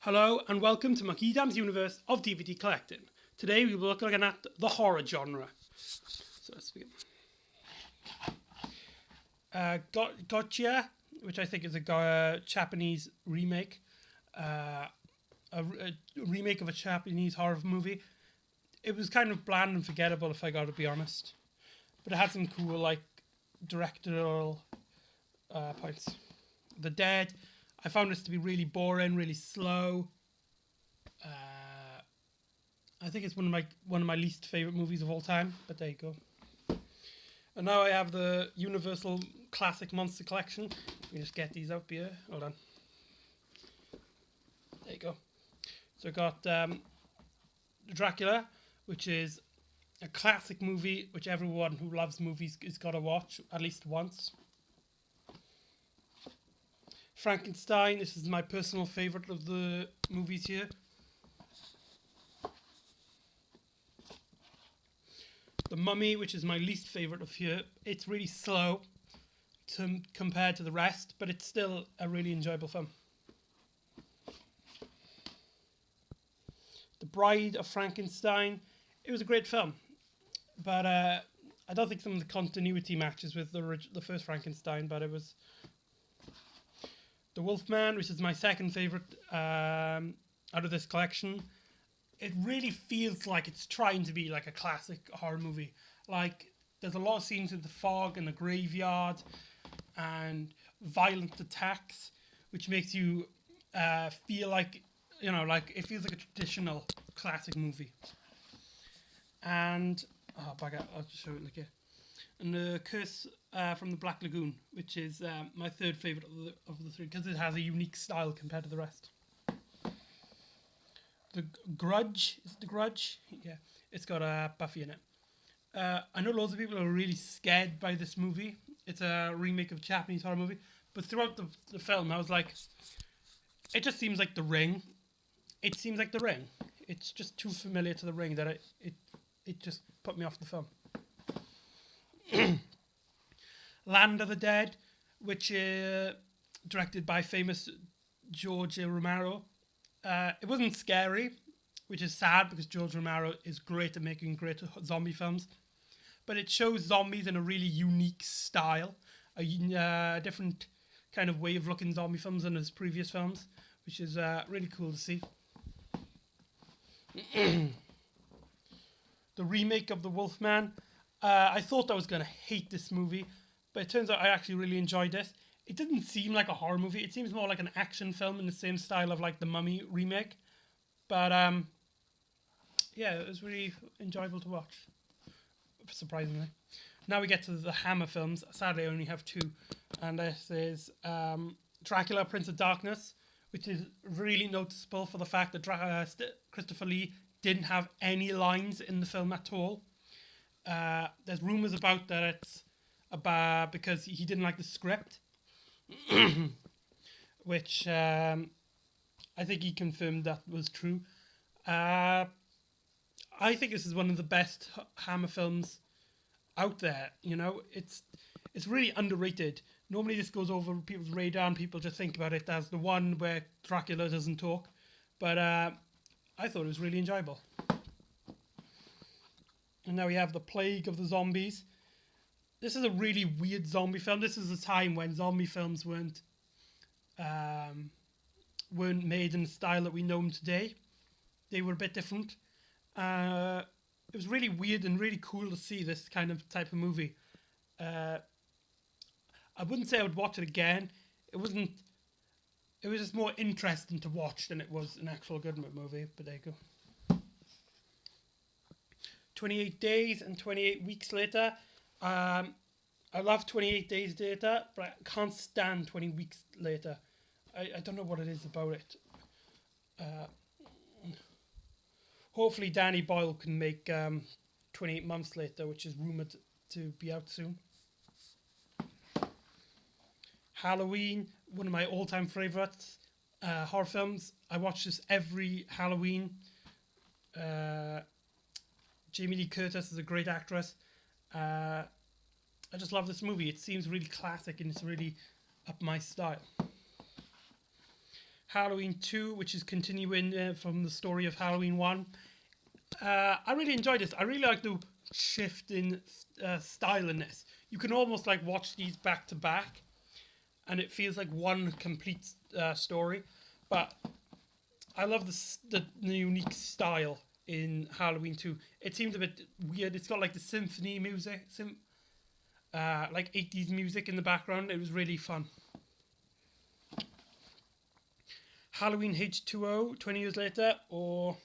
Hello and welcome to Mcedam's universe of DVD collecting. Today we will look looking at the horror genre. So let's begin. Gotcha, which I think is a Japanese remake, a remake of a Japanese horror movie. It was kind of bland and forgettable, if I got to be honest, but it had some cool directorial points. The Dead, I found this to be really boring, really slow. I think it's one of my least favorite movies of all time. But there you go. And now I have the Universal Classic Monster Collection. Let me just get these out here. Hold on. There you go. So I got Dracula, which is a classic movie which everyone who loves movies has got to watch at least once. Frankenstein, this is my personal favourite of the movies here. The Mummy, which is my least favourite of here. It's really slow compared to the rest, but it's still a really enjoyable film. The Bride of Frankenstein, it was a great film, but I don't think some of the continuity matches with the first Frankenstein, but it was... The Wolfman, which is my second favourite out of this collection. It really feels like it's trying to be like a classic horror movie. Like, there's a lot of scenes in the fog and the graveyard and violent attacks, which makes you feel like, it feels like a traditional classic movie. And, I'll just show it like here. And The Curse from the Black Lagoon, which is my third favourite of the three, because it has a unique style compared to the rest. The Grudge, is it The Grudge? Yeah, it's got Buffy in it. I know loads of people are really scared by this movie. It's a remake of a Japanese horror movie, but throughout the film, I was like, it just seems like The Ring. It seems like The Ring. It's just too familiar to The Ring that it just put me off the film. Land of the Dead, which is directed by famous George Romero. It wasn't scary, which is sad because George Romero is great at making great zombie films. But it shows zombies in a really unique style, a different kind of way of looking zombie films than his previous films, which is really cool to see. The remake of The Wolfman. I thought I was going to hate this movie, but it turns out I actually really enjoyed this. It didn't seem like a horror movie. It seems more like an action film in the same style of like the Mummy remake. But yeah, it was really enjoyable to watch, surprisingly. Now we get to the Hammer films. Sadly, I only have two. And this is Dracula, Prince of Darkness, which is really noticeable for the fact that Christopher Lee didn't have any lines in the film at all. There's rumours about that it's about because he didn't like the script, which I think he confirmed that was true. I think this is one of the best Hammer films out there. It's really underrated. Normally this goes over people's radar and people just think about it as the one where Dracula doesn't talk, but I thought it was really enjoyable. And now we have The Plague of the Zombies. This is a really weird zombie film. This is a time when zombie films weren't made in the style that we know them today. They were a bit different. It was really weird and really cool to see this kind of type of movie. I wouldn't say I would watch it again. It was just more interesting to watch than it was an actual good movie. But there you go. 28 Days and 28 Weeks Later. I love 28 Days Later, but I can't stand 20 Weeks Later. I don't know what it is about it. Hopefully Danny Boyle can make 28 Months Later, which is rumoured to be out soon. Halloween, one of my all-time favourites horror films. I watch this every Halloween. Jamie Lee Curtis is a great actress. I just love this movie. It seems really classic and it's really up my style. Halloween 2, which is continuing from the story of Halloween 1. I really enjoyed this. I really like the shift in style in this. You can almost like watch these back to back, and it feels like one complete story. But I love the unique style in Halloween 2. It seems a bit weird. It's got like the symphony music, like 80s music in the background. It was really fun. Halloween H2O, 20 years later, or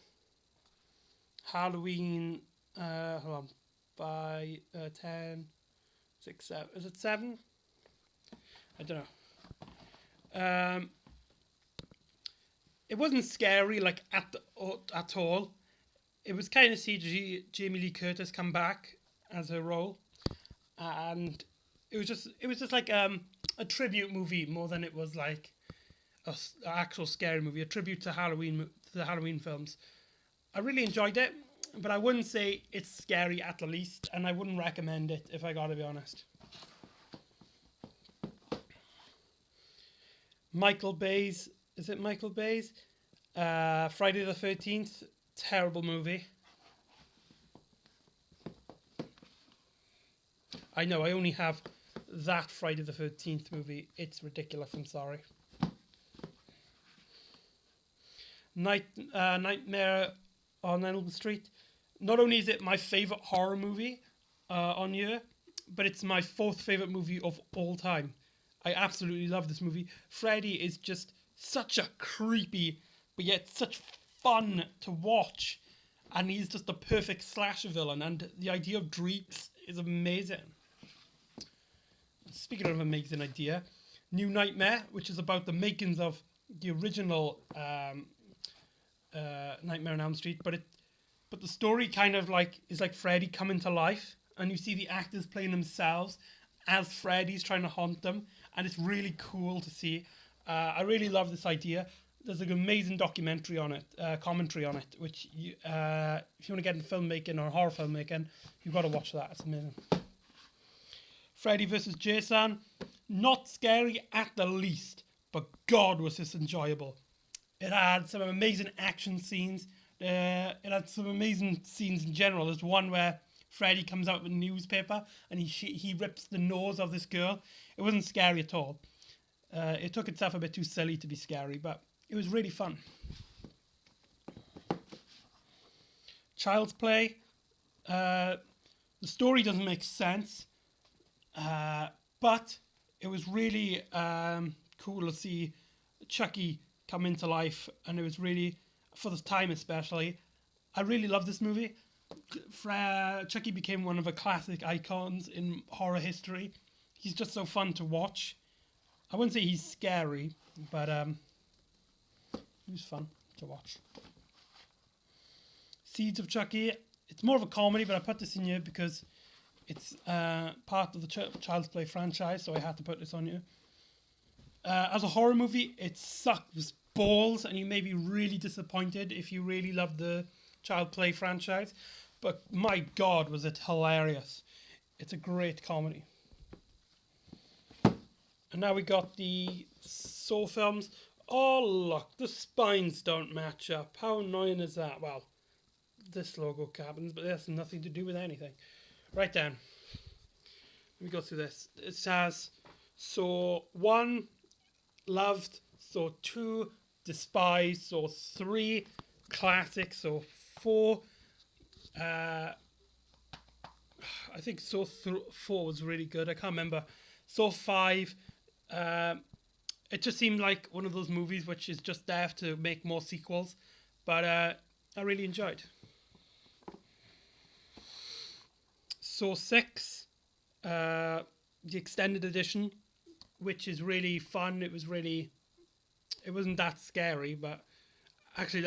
Halloween, hold on, by 10, 6, 7. Is it 7? I don't know. It wasn't scary like at all. It was kind of see Jamie Lee Curtis come back as her role, and it was just like a tribute movie more than it was like an actual scary movie. A tribute to the Halloween films. I really enjoyed it, but I wouldn't say it's scary at the least, and I wouldn't recommend it if I gotta be honest. Michael Bay's, is it Michael Bay's? Friday the 13th, terrible movie. I know, I only have that Friday the 13th movie. It's ridiculous, I'm sorry. Nightmare on Elm Street. Not only is it my favourite horror movie on year, but it's my fourth favourite movie of all time. I absolutely love this movie. Freddy is just such a creepy, but yet such fun to watch. And he's just the perfect slasher villain. And the idea of Dreeps is amazing. Speaking of amazing idea, New Nightmare, which is about the makings of the original Nightmare on Elm Street, but the story kind of like is like Freddy coming to life, and you see the actors playing themselves as Freddy's trying to haunt them, and it's really cool to see. I really love this idea. There's an amazing documentary on it, commentary on it, which if you want to get into filmmaking or horror filmmaking, you've got to watch that. It's amazing. Freddy vs. Jason, not scary at the least, but God was this enjoyable. It had some amazing action scenes. It had some amazing scenes in general. There's one where Freddy comes out with a newspaper and he rips the nose of this girl. It wasn't scary at all. It took itself a bit too silly to be scary, but it was really fun. Child's Play. The story doesn't make sense, but it was really cool to see Chucky come into life, and it was really, for the time especially, I really love this movie. Chucky became one of the classic icons in horror history. He's just so fun to watch. I wouldn't say he's scary, but he was fun to watch. Seeds of Chucky. It's more of a comedy, but I put this in here because it's part of the Child's Play franchise, so I had to put this on here. As a horror movie, it sucks balls, and you may be really disappointed if you really love the Child Play franchise. But my God, was it hilarious. It's a great comedy. And now we got the Saw films. Oh, look, the spines don't match up. How annoying is that? Well, this logo happens, but it has nothing to do with anything. Right down. Let me go through this. It has Saw 1, loved. Saw 2, despised. Saw 3, classic. Saw 4, I think Saw 4 was really good. I can't remember. Saw 5, it just seemed like one of those movies which is just there to make more sequels. But I really enjoyed. Saw 6, the extended edition, which is really fun. It wasn't that scary, but actually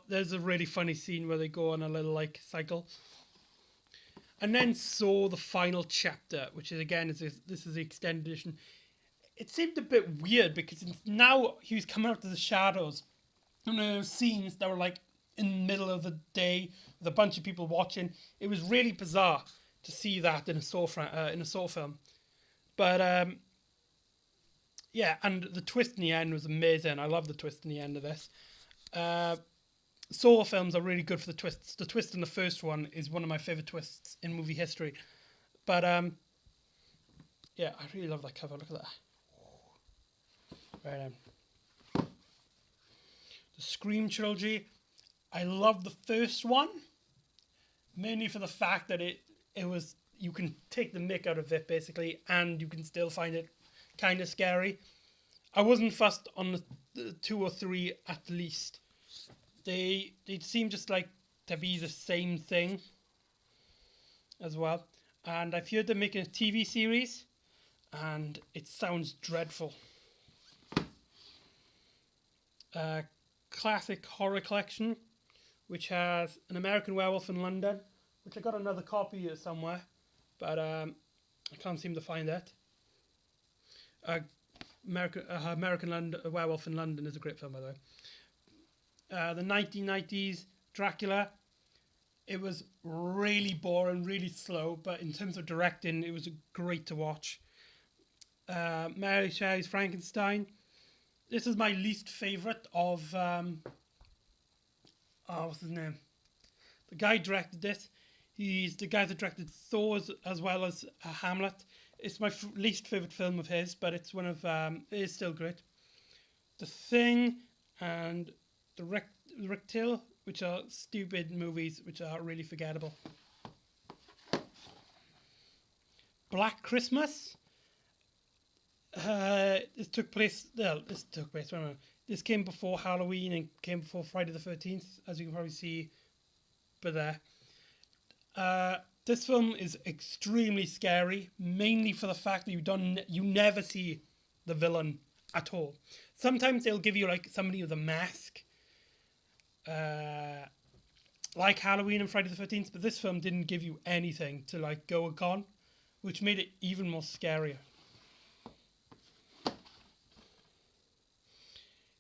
there's a really funny scene where they go on a little like cycle. And then Saw the final chapter, which is again this is the extended edition. It seemed a bit weird because now he was coming out of the shadows, and there were scenes that were like in the middle of the day with a bunch of people watching. It was really bizarre to see that in a Saw film, but yeah, and the twist in the end was amazing. I love the twist in the end of this. Uh, Saw films are really good for the twists. The twist in the first one is one of my favorite twists in movie history. But yeah, I really love that cover. Look at that. Right, the Scream trilogy. I love the first one mainly for the fact that it was, you can take the mick out of it basically, and you can still find it kind of scary. I wasn't fussed on the two or three at least. They seem just like to be the same thing as well. And I've heard they're making a TV series, and it sounds dreadful. Classic horror collection, which has An American Werewolf in London, which I got another copy here somewhere, but I can't seem to find it. American Werewolf in London is a great film, by the way. The 1990s Dracula. It was really boring, really slow, but in terms of directing, it was great to watch. Mary Shelley's Frankenstein. This is my least favourite of... what's his name? The guy directed this. He's the guy that directed Thor as well as Hamlet. It's my least favourite film of his, but it's one of... it is still great. The Thing and the Reptile, which are stupid movies which are really forgettable. Black Christmas. This took place. Well, this came before Halloween and came before Friday the 13th, as you can probably see. But there, this film is extremely scary, mainly for the fact that you never see the villain at all. Sometimes they'll give you like somebody with a mask, like Halloween and Friday the 13th, but this film didn't give you anything to like go on, which made it even more scarier.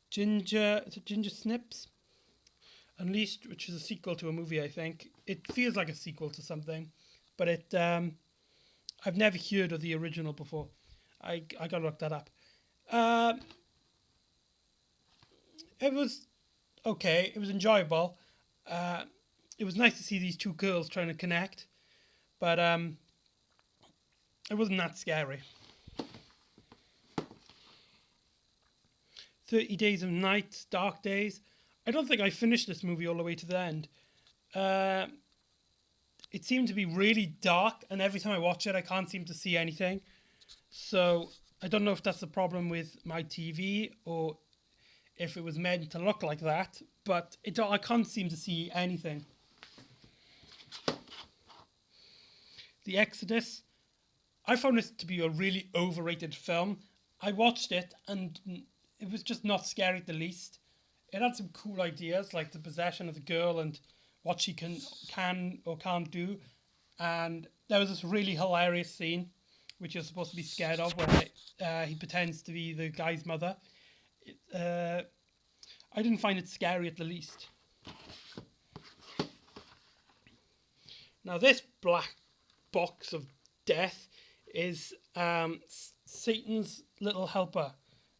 Ginger Snips Unleashed, which is a sequel to a movie, I think. It feels like a sequel to something, but I've never heard of the original before. I gotta look that up. It was okay. It was enjoyable. It was nice to see these two girls trying to connect, but it wasn't that scary. 30 Days of Night, Dark Days. I don't think I finished this movie all the way to the end. It seemed to be really dark, and every time I watch it, I can't seem to see anything. So I don't know if that's the problem with my TV or if it was meant to look like that, but I can't seem to see anything. The Exodus. I found this to be a really overrated film. I watched it, and it was just not scary at the least. It had some cool ideas, like the possession of the girl and what she can or can't do. And there was this really hilarious scene, which you're supposed to be scared of, where he pretends to be the guy's mother. I didn't find it scary at the least. Now, this black box of death is Satan's Little Helper,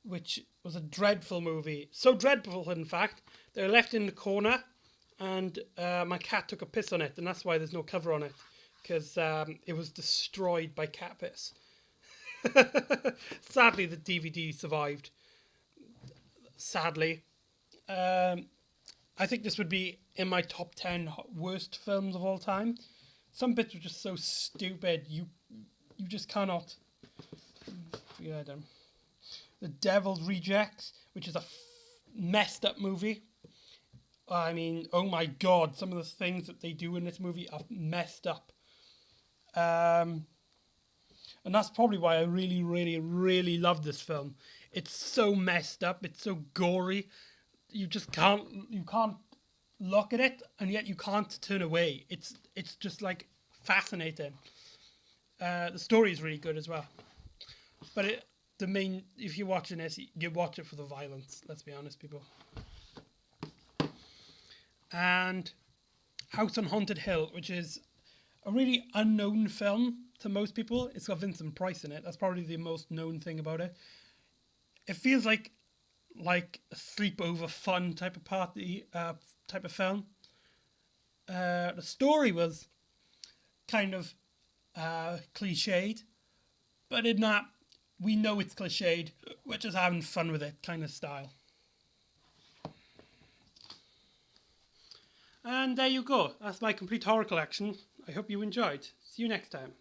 which was a dreadful movie. So dreadful, in fact, they were left in the corner, and my cat took a piss on it, and that's why there's no cover on it, because it was destroyed by cat piss. Sadly, the DVD survived. Sadly. I think this would be in my top 10 worst films of all time. Some bits were just so stupid, you just cannot forget them. The Devil's Rejects, which is a messed up movie. I mean, oh my god, some of the things that they do in this movie are messed up. And that's probably why I really, really, really love this film. It's so messed up, it's so gory. You can't look at it, and yet you can't turn away. It's just like fascinating. The story is really good as well. But if you're watching this, you watch it for the violence. Let's be honest, people. And House on Haunted Hill, which is a really unknown film to most people. It's got Vincent Price in it. That's probably the most known thing about it. It feels like a sleepover fun type of party type of film. The story was kind of cliched, but in that we know it's cliched. We're just having fun with it kind of style. And there you go. That's my complete horror collection. I hope you enjoyed. See you next time.